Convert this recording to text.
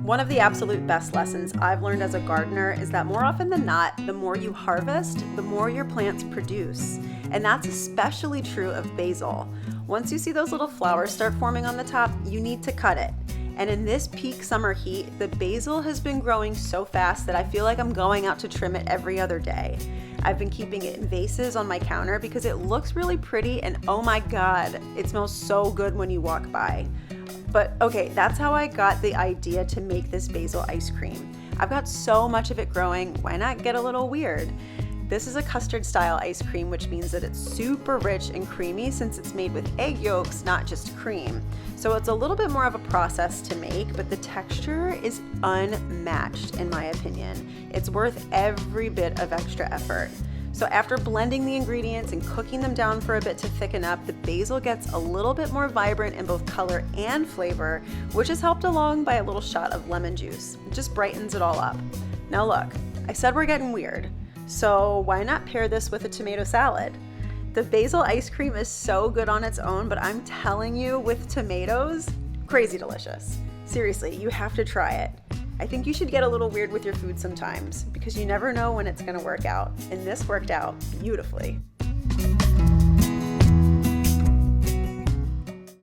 One of the absolute best lessons I've learned as a gardener is that more often than not, the more you harvest, the more your plants produce. And that's especially true of basil. Once you see those little flowers start forming on the top, you need to cut it. And in this peak summer heat, the basil has been growing so fast that I feel like I'm going out to trim it every other day. I've been keeping it in vases on my counter because it looks really pretty, and oh my God, it smells so good when you walk by. But okay, that's how I got the idea to make this basil ice cream. I've got so much of it growing, why not get a little weird? This is a custard style ice cream, which means that it's super rich and creamy since it's made with egg yolks, not just cream. So it's a little bit more of a process to make, but the texture is unmatched in my opinion. It's worth every bit of extra effort. So after blending the ingredients and cooking them down for a bit to thicken up, the basil gets a little bit more vibrant in both color and flavor, which is helped along by a little shot of lemon juice. It just brightens it all up. Now look, I said we're getting weird, so why not pair this with a tomato salad? The basil ice cream is so good on its own, but I'm telling you, with tomatoes, crazy delicious. Seriously, you have to try it. I think you should get a little weird with your food sometimes because you never know when it's gonna work out, and this worked out beautifully.